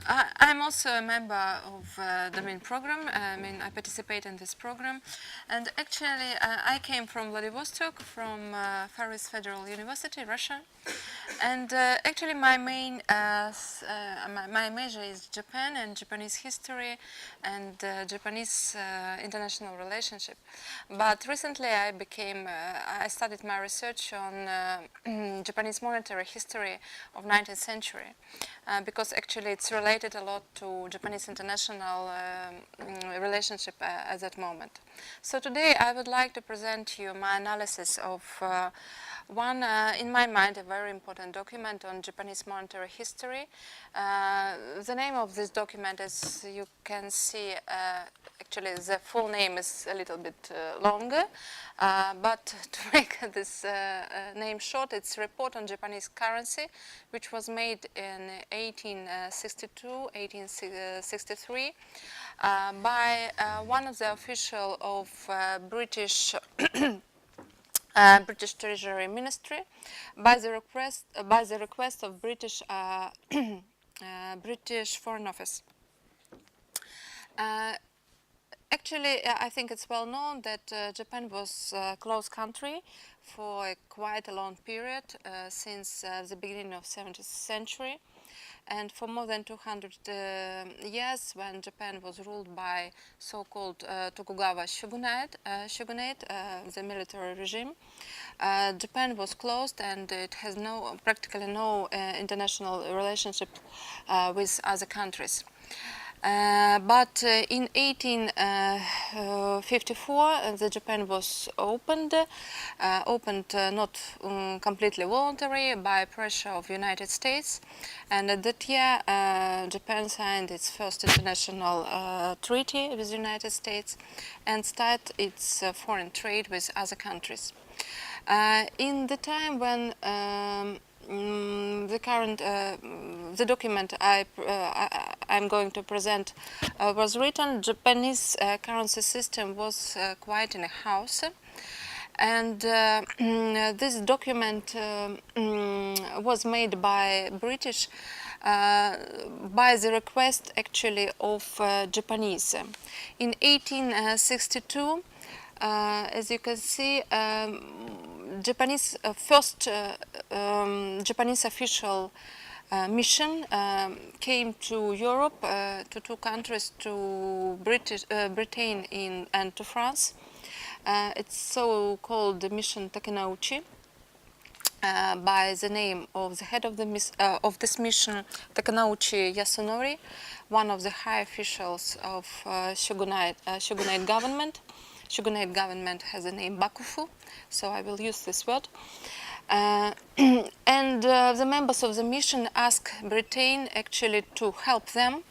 I'm also a member of the damin program. I participate in this program, and actually I came from Vladivostok, from Far East Federal University, Russia, and actually my main my major is Japan and Japanese history and Japanese international relationship. But recently I started my research on Japanese monetary history of 19th century. Because actually it's related a lot to Japanese international relationship at that moment. So today I would like to present you my analysis of one, in my mind, a very important document on Japanese monetary history. The name of this document, as you can see, actually the full name is a little bit longer, but to make this name short, it's Report on Japanese Currency, which was made in 1862, 1863 by one of the officials of British British Treasury Ministry by the request of British British Foreign Office. Actually, I think it's well known that Japan was a closed country for quite a long period, since the beginning of 17th century. And for more than 200 years, when Japan was ruled by so-called Tokugawa shogunate, the military regime, Japan was closed and it has practically no international relationship with other countries. But in 1854, the Japan was opened not completely voluntary by pressure of United States, and at that year Japan signed its first international treaty with the United States and started its foreign trade with other countries. In the time when the document I'm going to present was written, Japanese currency system was quite in a house, and this document was made by British by the request actually of Japanese. In 1862, as you can see, Japanese Japanese official mission came to Europe, to two countries, to Britain and to France. It's so-called the mission Takenouchi, by the name of the head of this mission, Takenouchi Yasunori, one of the high officials of shogunate government. Shogunate government has a name Bakufu, so I will use this word. And the members of the mission asked Britain actually to help them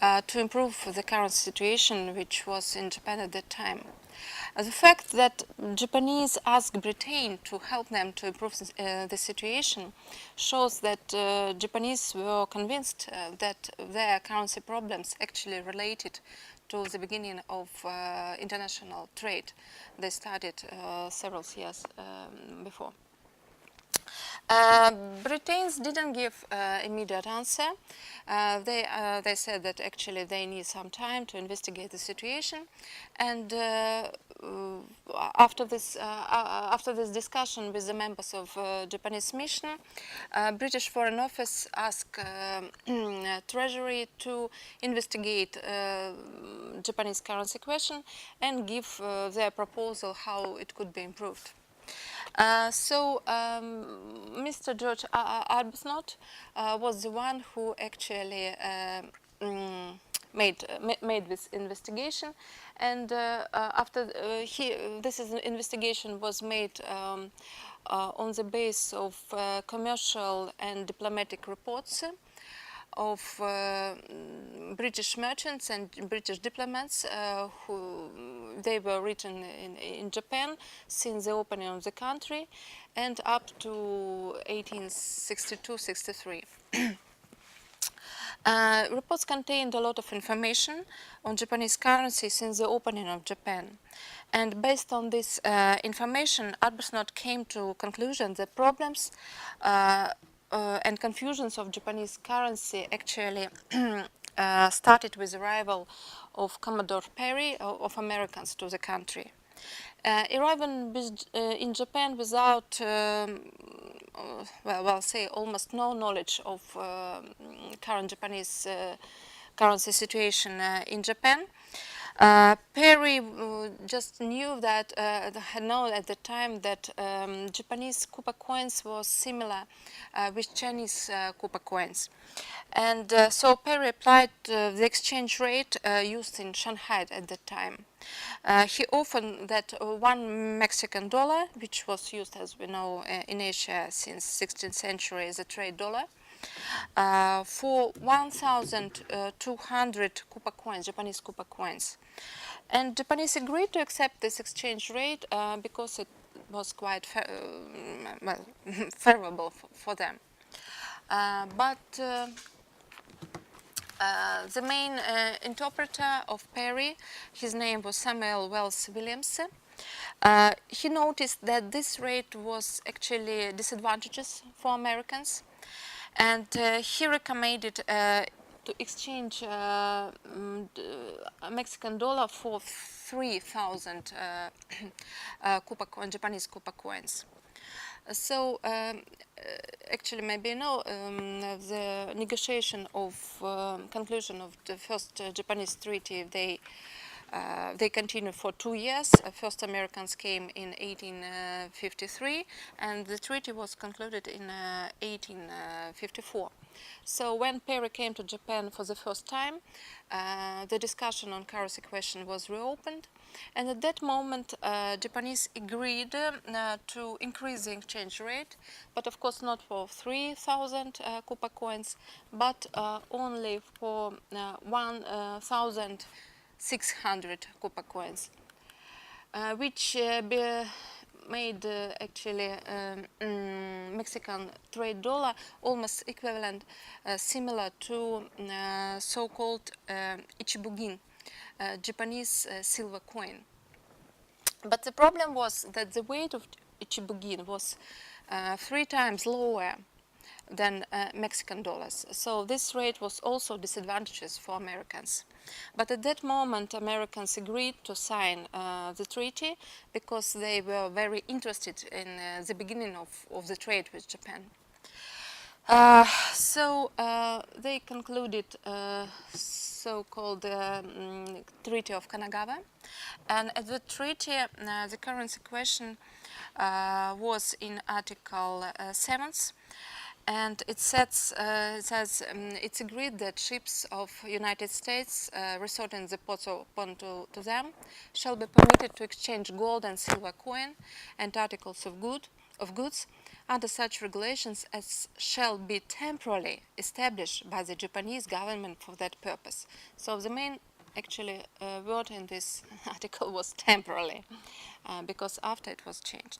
to improve the current situation which was in Japan at that time. The fact that Japanese asked Britain to help them to improve the situation shows that Japanese were convinced that their currency problems actually related to the beginning of international trade. They started several years before. Britons didn't give immediate answer. They said that actually they need some time to investigate the situation, and after this discussion with the members of Japanese mission, British Foreign Office asked Treasury to investigate Japanese currency question and give their proposal how it could be improved. Mr. George Arbuthnot was the one who actually made this investigation, and this investigation was made on the basis of commercial and diplomatic reports of British merchants and British diplomats who they were written in Japan since the opening of the country and up to 1862-63. Reports contained a lot of information on Japanese currency since the opening of Japan. And based on this information, Arbuthnot came to conclusion that problems and confusions of Japanese currency actually started with the arrival of Commodore Perry of Americans to the country. Arriving in Japan without, well, say almost no knowledge of current Japanese currency situation in Japan. Perry just knew that, had known at the time that Japanese kupa coins was similar with Chinese kupa coins. And so Perry applied the exchange rate used in Shanghai at the time. He offered that $1 Mexican, which was used, as we know, in Asia since 16th century as a trade dollar, for 1,200 kupa coins, Japanese kupa coins. And Japanese agreed to accept this exchange rate because it was quite well, favorable for them. But the main interpreter of Perry, his name was Samuel Wells Williams. He noticed that this rate was actually disadvantageous for Americans, and he recommended to exchange a Mexican dollar for 3,000 Japanese kupa coins. So actually, maybe you know, the negotiation of conclusion of the first Japanese treaty, they continued for 2 years. First Americans came in 1853, and the treaty was concluded in 1854. So when Perry came to Japan for the first time, the discussion on currency question was reopened, and at that moment Japanese agreed to increase the exchange rate, but of course not for 3,000 kupa coins, but only for 1,600 kupa coins, which made actually Mexican trade dollar almost equivalent, similar to so-called ichibugin, Japanese silver coin. But the problem was that the weight of ichibugin was 3 times lower than Mexican dollars. So this rate was also disadvantageous for Americans. But at that moment, Americans agreed to sign the treaty because they were very interested in the beginning of the trade with Japan. So they concluded so-called Treaty of Kanagawa, and at the treaty, the currency question was in Article 7. And it says it's agreed that ships of United States resorting the ports open to them shall be permitted to exchange gold and silver coin and articles of goods under such regulations as shall be temporarily established by the Japanese government for that purpose. So the main actually word in this article was temporarily, because after it was changed.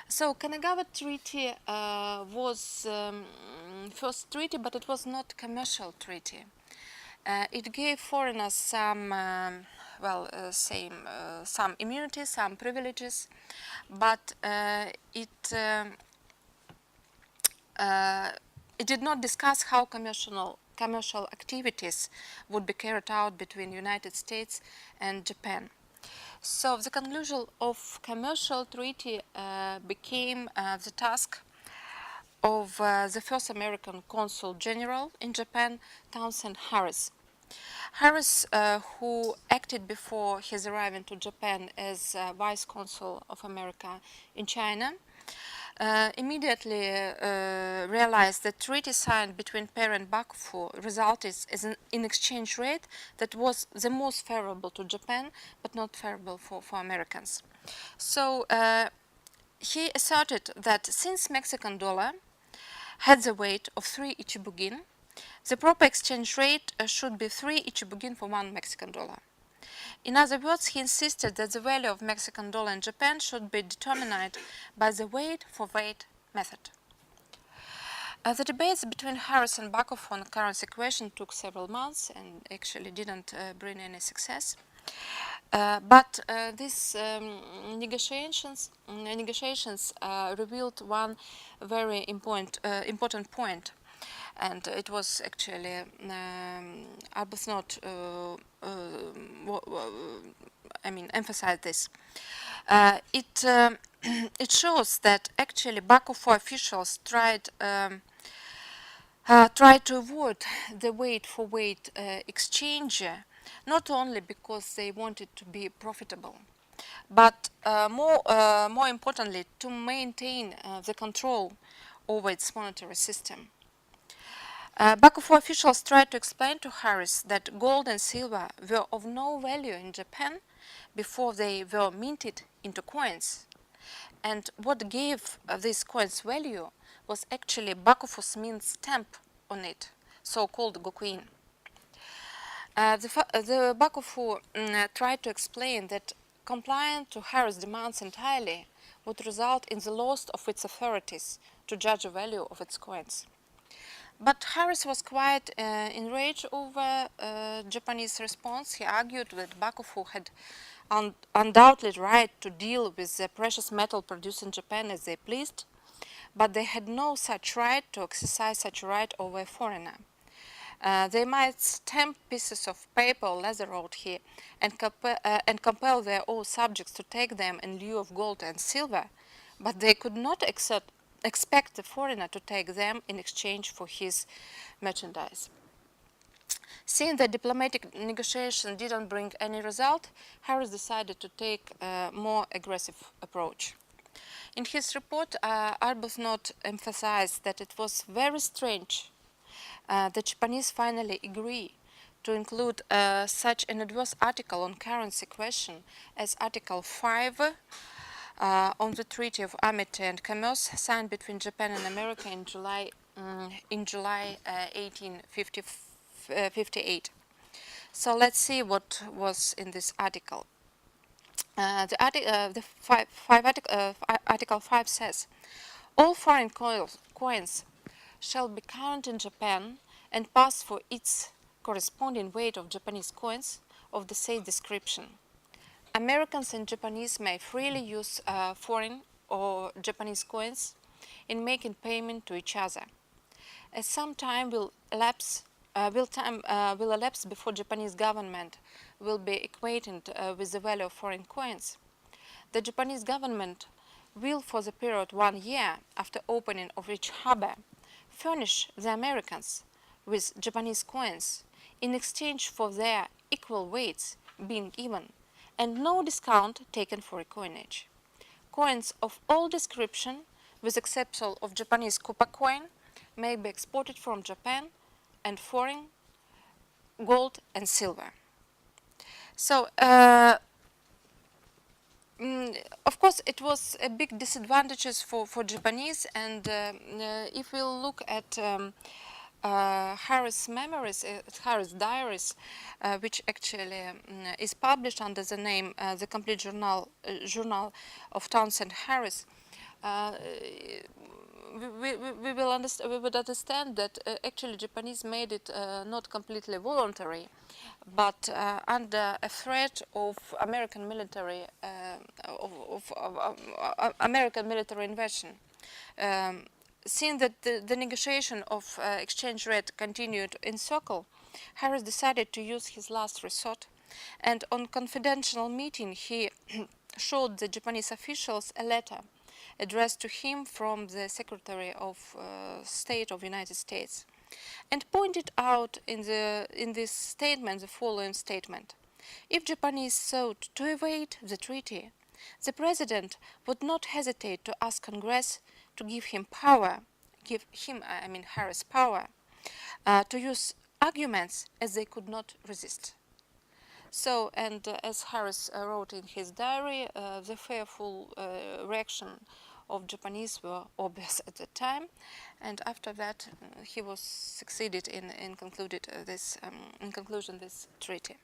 So Kanagawa Treaty was first treaty, but it was not commercial treaty. It gave foreigners some, some immunity, some privileges, but it did not discuss how commercial activities would be carried out between the United States and Japan. So the conclusion of commercial treaty became the task of the first American consul general in Japan, Townsend Harris. Harris, who acted before his arrival to Japan as vice consul of America in China, immediately realized that treaty signed between Perry and Bakufu resulted in exchange rate that was the most favorable to Japan, but not favorable for Americans. So he asserted that since Mexican dollar had the weight of 3 ichibugin, the proper exchange rate should be 3 ichibugin for 1 Mexican dollar. In other words, he insisted that the value of Mexican dollar in Japan should be determined by the weight for weight method. The debates between Harris and Bakufu on currency question took several months and actually didn't bring any success. But these negotiations revealed one very important point, and it was actually Arbuthnot emphasized this. It shows that actually Baku 4 officials tried to avoid the weight for weight exchange, not only because they wanted to be profitable, but more importantly, to maintain the control over its monetary system. Baku 4 officials tried to explain to Harris that gold and silver were of no value in Japan before they were minted into coins. And what gave these coins value was actually Bakufu's mint stamp on it, so-called gokuin. The Bakufu tried to explain that compliance to Harris' demands entirely would result in the loss of its authorities to judge the value of its coins. But Harris was quite enraged over Japanese response. He argued that Bakufu had undoubtedly right to deal with the precious metal produced in Japan as they pleased, but they had no such right to exercise such a right over a foreigner. They might stamp pieces of paper or leather out here and compel their own subjects to take them in lieu of gold and silver, but they could not expect the foreigner to take them in exchange for his merchandise. Seeing that diplomatic negotiation didn't bring any result, Harris decided to take a more aggressive approach. In his report, Arbuthnot emphasized that it was very strange the Japanese finally agree to include such an adverse article on currency question as Article 5 on the Treaty of Amity and Commerce signed between Japan and America in July 1858. So let's see what was in this article. Article 5 says, all foreign coins shall be counted in Japan and pass for its corresponding weight of Japanese coins of the same description. Americans and Japanese may freely use foreign or Japanese coins in making payment to each other. As some time will elapse before Japanese government will be acquainted with the value of foreign coins, the Japanese government will, for the period 1 year after opening of each harbor, furnish the Americans with Japanese coins in exchange for their equal weights being given and no discount taken for a coinage. Coins of all description, with exception of Japanese copper coin, may be exported from Japan, and foreign gold and silver. So, of course, it was a big disadvantages for Japanese, and if we look at Harris' memories, Harris' diaries, which actually is published under the name The Complete Journal of Townsend Harris, we would understand that actually Japanese made it not completely voluntary, but under a threat of American military American military invasion. Seeing that the negotiation of exchange rate continued in circle, Harris decided to use his last resort, and on confidential meeting he showed the Japanese officials a letter addressed to him from the Secretary of State of the United States, and pointed out in this statement the following statement: if Japanese sought to evade the treaty, the President would not hesitate to ask Congress to give him power, Harris power, to use arguments as they could not resist. So, and as Harris wrote in his diary, the fearful reaction of Japanese were obvious at the time, and after that he was succeeded in conclusion this treaty.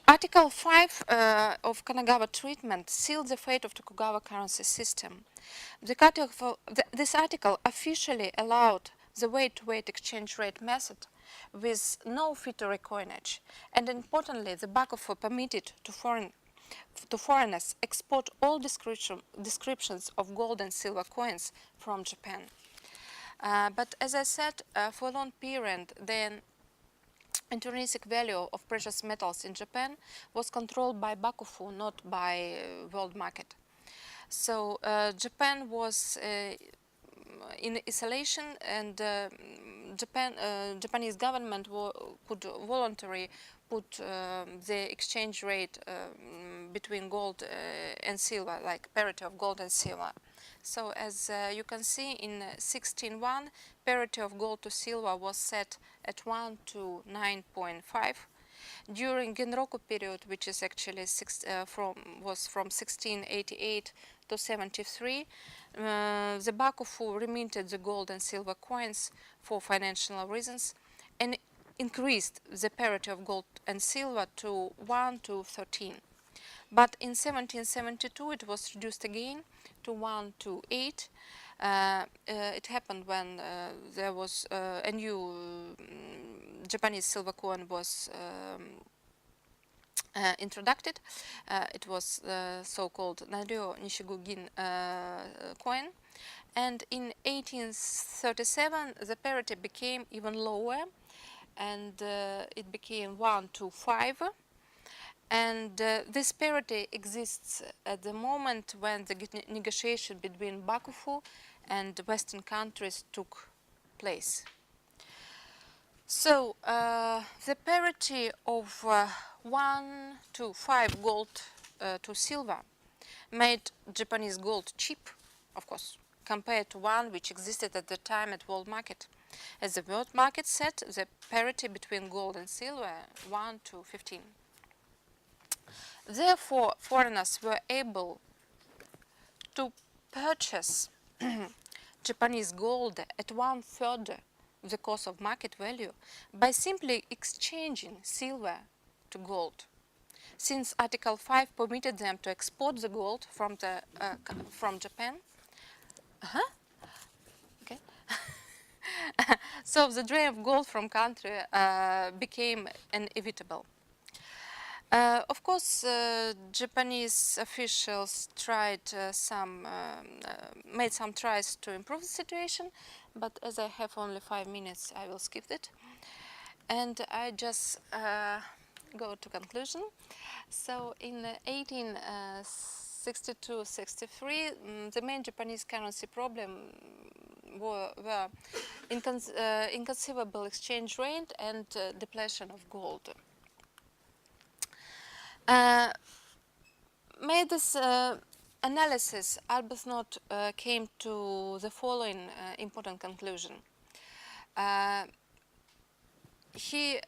Article 5 of Kanagawa Treatment sealed the fate of Tokugawa currency system. This article officially allowed the weight-to-weight exchange rate method with no fiat coinage, and importantly, the bakufu permitted to foreigners export all descriptions of gold and silver coins from Japan. But as I said, for a long period, the intrinsic value of precious metals in Japan was controlled by bakufu, not by world market. So Japan was in isolation, and Japanese government could voluntarily put the exchange rate between gold and silver, like parity of gold and silver. So as you can see, in 1601, parity of gold to silver was set at 1 to 9.5. During Genroku period, which is actually from 1688 to 73, the bakufu reminted the gold and silver coins for financial reasons and increased the parity of gold and silver to 1 to 13. But in 1772 it was reduced again to 1 to 8. It happened when there was a new Japanese silver coin was introduced. It was so-called Naryo Nishigugin coin. And in 1837 the parity became even lower, and it became 1 to 5. And this parity exists at the moment when the negotiation between bakufu and Western countries took place. So the parity of 1 to 5 gold to silver made Japanese gold cheap, of course, compared to one which existed at the time at world market. As the world market set the parity between gold and silver 1 to 15. Therefore, foreigners were able to purchase Japanese gold at 1/3 the cost of market value by simply exchanging silver to gold, since Article 5 permitted them to export the gold from Japan. Okay. So the drain of gold from country became inevitable. Of course, Japanese officials made some tries to improve the situation, but as I have only 5 minutes, I will skip it. And I just go to conclusion. So in 1862-63, the main Japanese currency problem were inconceivable exchange rate and depletion of gold. Made this analysis, Arbuthnot came to the following important conclusion. He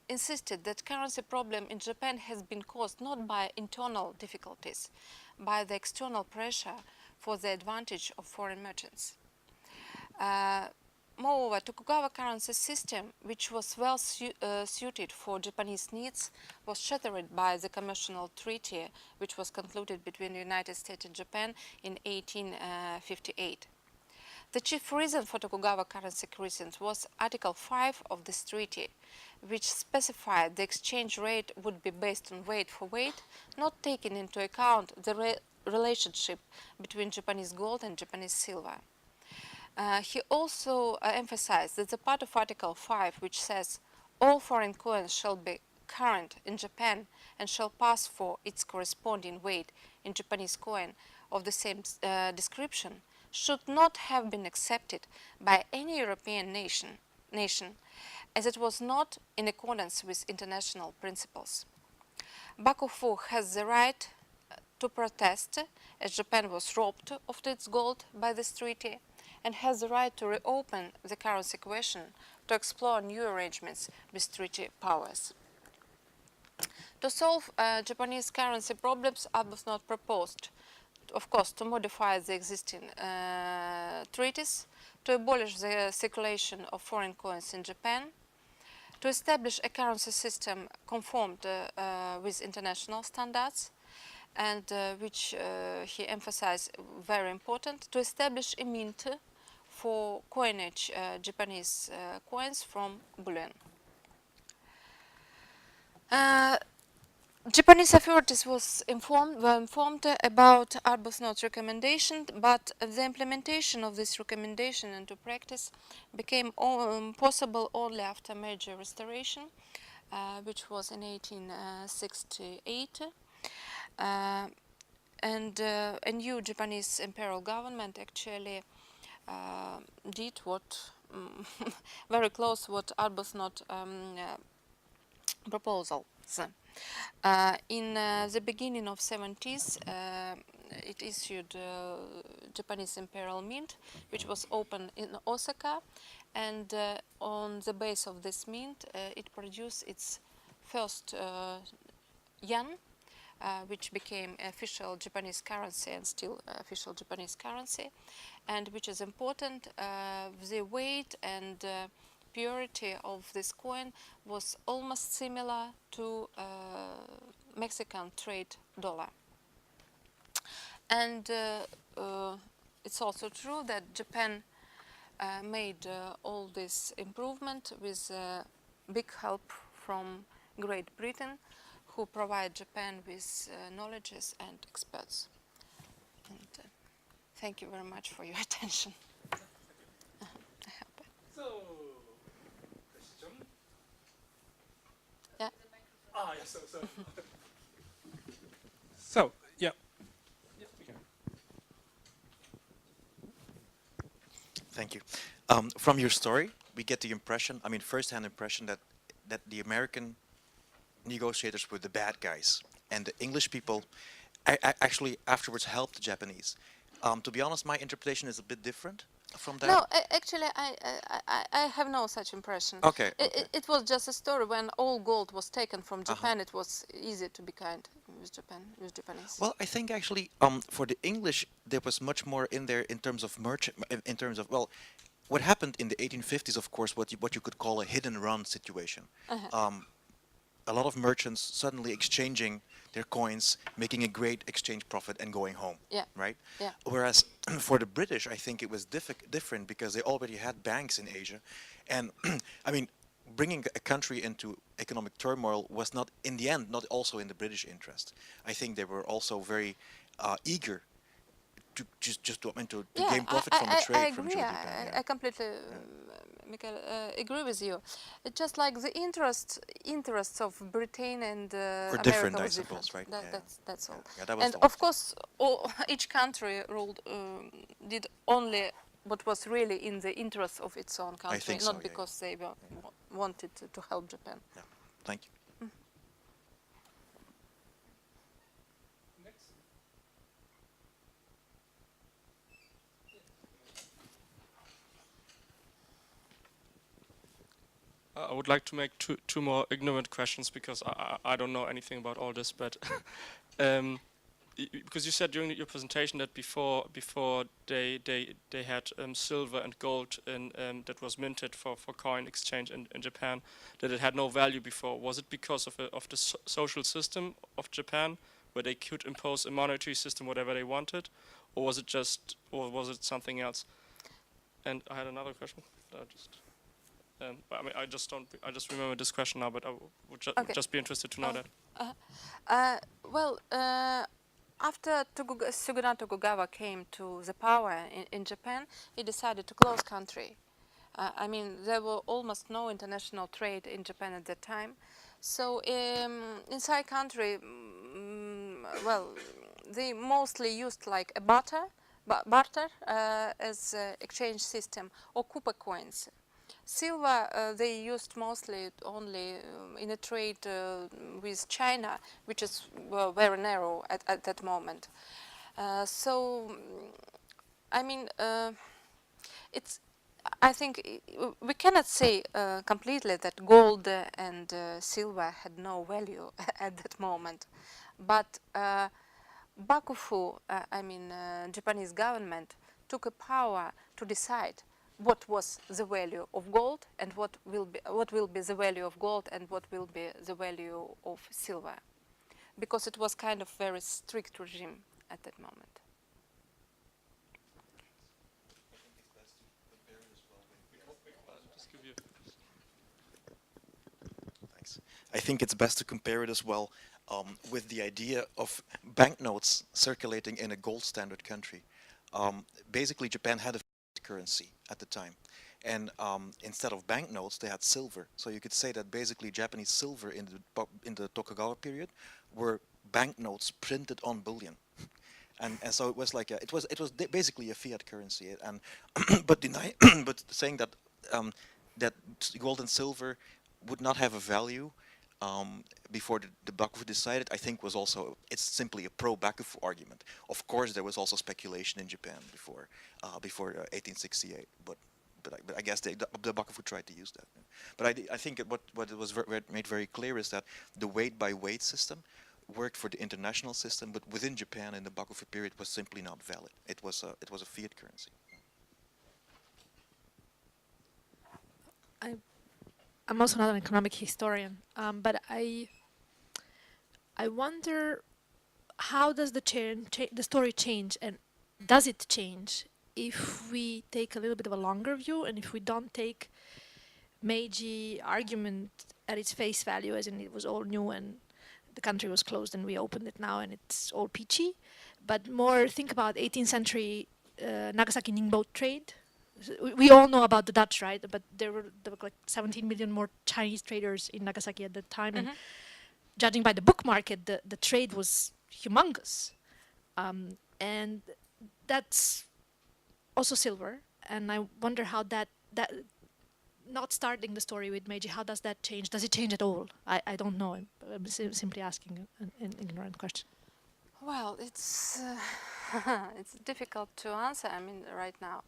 insisted that currency problem in Japan has been caused not by internal difficulties, by the external pressure for the advantage of foreign merchants. Moreover, Tokugawa currency system, which was well suited for Japanese needs, was shattered by the commercial treaty which was concluded between the United States and Japan in 1858. The chief reason for Tokugawa currency crisis was Article 5 of this treaty, which specified the exchange rate would be based on weight for weight, not taking into account the relationship between Japanese gold and Japanese silver. He also emphasized that the part of Article 5 which says all foreign coins shall be current in Japan and shall pass for its corresponding weight in Japanese coin of the same description should not have been accepted by any European nation, as it was not in accordance with international principles. Bakufu has the right to protest, as Japan was robbed of its gold by this treaty, and has the right to reopen the currency question to explore new arrangements with treaty powers. To solve Japanese currency problems, Arbuthnot proposed, of course, to modify the existing treaties, to abolish the circulation of foreign coins in Japan, to establish a currency system conformed with international standards, and which he emphasized very important, to establish a mint for coinage Japanese coins from bullion. Japanese authorities were informed about Arbuthnot's recommendation, but the implementation of this recommendation into practice became possible only after major restoration, which was in 1868. And a new Japanese imperial government actually did what very close what Arbuthnot proposals. In the beginning of 70s, it issued Japanese Imperial Mint, which was opened in Osaka, and on the base of this mint, it produced its first yen, which became official Japanese currency and still official Japanese currency, and which is important, the weight and purity of this coin was almost similar to Mexican trade dollar. And it's also true that Japan made all this improvement with big help from Great Britain, who provide Japan with knowledges and experts. And thank you very much for your attention. So, question? Yeah. Yes, so, yeah. Thank you. From your story, we get the impression, I mean, first-hand impression that the American negotiators were the bad guys, and the English people actually afterwards helped the Japanese. To be honest, my interpretation is a bit different from that. No, actually, I have no such impression. Okay. It was just a story. When all gold was taken from Japan, it was easy to be kind with Japanese. Well, I think actually, for the English, there was much more in there in terms of well, what happened in the 1850s, of course, what you could call a hidden run situation. A lot of merchants suddenly exchanging their coins, making a great exchange profit and going home. Yeah. Right? Yeah. Whereas for the British, I think it was different because they already had banks in Asia. And I mean, bringing a country into economic turmoil was not, in the end, not also in the British interest. I think they were also very eager to gain profit from the trade from agree. Japan. I completely Mikhail, agree with you. It's just like the interests of Britain and America different, I was suppose, different. right? That's all. Yeah, that was And the of whole course, each country ruled did only what was really in the interest of its own country, think not so, yeah, because they wanted to help Japan. Yeah. Thank you. Next. I would like to make two more ignorant questions because I don't know anything about all this, but because you said during your presentation that before they had silver and gold that was minted for coin exchange in Japan, that it had no value before. Was it because of the social system of Japan, where they could impose a monetary system whatever they wanted, or was it something else? And I had another question. I mean, I just remember this question now, but I would just be interested to know that. Well, after Suguna Tokugawa came to the power in Japan, he decided to close country. I mean, there were almost no international trade in Japan at that time. So inside country, well, they mostly used like a barter as exchange system, or Kupa coins. Silver they used mostly only in a trade with China, which is very narrow at that moment. So, I mean, I think we cannot say completely that gold and silver had no value at that moment, but Bakufu, Japanese government took a power to decide what was the value of gold and what will be the value of gold and what will be the value of silver, because it was kind of very strict regime at that moment. I think it's best to compare it as well with the idea of banknotes circulating in a gold standard country. Basically, Japan had a currency at the time. And instead of banknotes, they had silver. So you could say that basically Japanese silver in the Tokugawa period were banknotes printed on bullion. And so it was like basically a fiat currency. And but deny but saying that that gold and silver would not have a value before the Bakufu decided, I think it's simply a pro-Bakufu argument. Of course, there was also speculation in Japan before 1868, but I guess the Bakufu tried to use that. But I think what it was made very clear is that the weight by weight system worked for the international system, but within Japan in the Bakufu period was simply not valid. It was a fiat currency. I'm also not an economic historian, but I wonder, how does the story change, and does it change if we take a little bit of a longer view, and if we don't take Meiji argument at its face value, as in it was all new and the country was closed and we opened it now and it's all peachy, but more think about 18th century Nagasaki Ningbo trade. We all know about the Dutch, right? But there were like 17 million more Chinese traders in Nagasaki at that time, and judging by the book market, the trade was humongous, and that's also silver. And I wonder how that not starting the story with Meiji, how does that change? Does it change at all? I don't know. I'm simply asking an ignorant question. Well, it's it's difficult to answer. I mean, right now,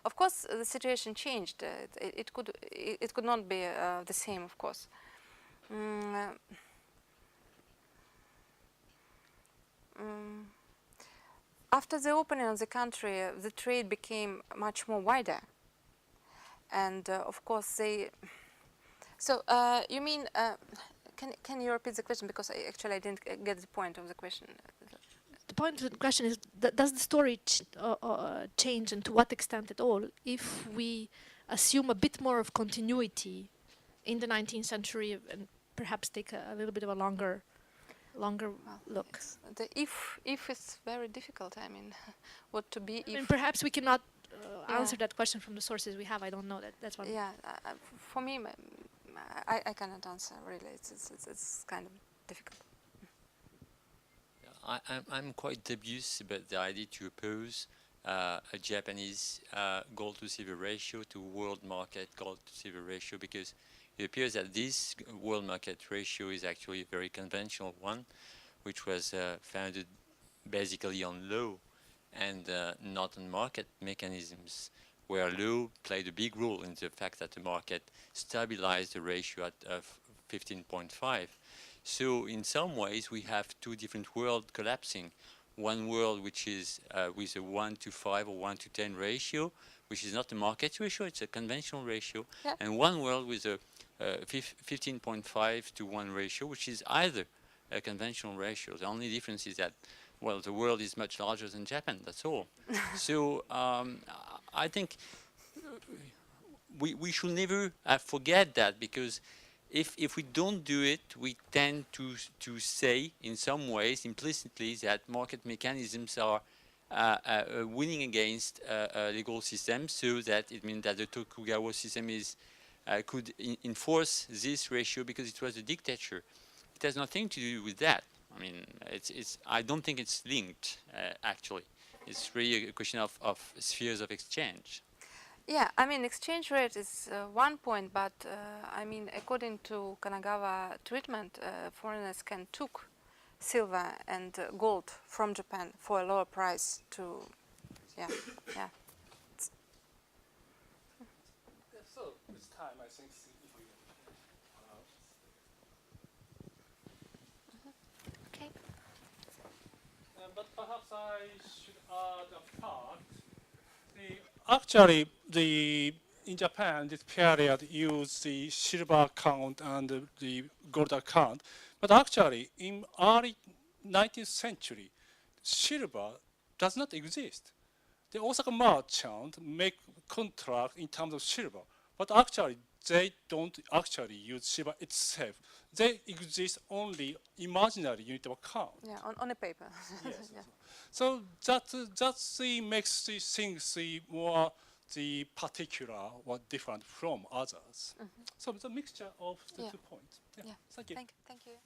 of course, the situation changed. It could not be the same, of course. After the opening of the country, the trade became much more wider, and of course they. So you mean? Can you repeat the question, because I didn't get the point of the question. The point of the question is, does the story change, and to what extent at all, if we assume a bit more of continuity in the 19th century and perhaps take a little bit of a longer look? The if is very difficult. I mean, what to be if? And perhaps we cannot answer that question from the sources we have. I don't know that. That's one. Yeah, for me, I cannot answer really. It's kind of difficult. I'm quite dubious about the idea to oppose a Japanese gold to silver ratio to world market gold to silver ratio, because it appears that this world market ratio is actually a very conventional one, which was founded basically on law and not on market mechanisms, where law played a big role in the fact that the market stabilized the ratio at 15.5. So in some ways we have two different worlds collapsing. One world which is with a 1 to 5 or 1 to 10 ratio, which is not a market ratio, it's a conventional ratio, yeah. And one world with a 15.5 to 1 ratio, which is either a conventional ratio. The only difference is that, well, the world is much larger than Japan, that's all. So I think we should never forget that, because if we don't do it, we tend to say in some ways implicitly that market mechanisms are winning against legal systems, so that it means that the Tokugawa system could enforce this ratio because it was a dictature. It has nothing to do with that. I mean, I don't think it's linked, actually. It's really a question of spheres of exchange. Yeah, I mean, exchange rate is one point, but I mean, according to Kanagawa treatment, foreigners can took silver and gold from Japan for a lower price to, yeah. So this time, I think if we Okay. but perhaps I should add a part. Actually, in Japan, this period used the silver account and the gold account. But actually, in early 19th century, silver does not exist. The Osaka merchant make contract in terms of silver, but actually they don't actually use Shiba itself. They exist only imaginary unit of account. Yeah, on a paper. Yes. Yeah. So that's the makes the things the more the particular or different from others. So the mixture of the Yeah. 2 points. Yeah. Thank you. Thank you.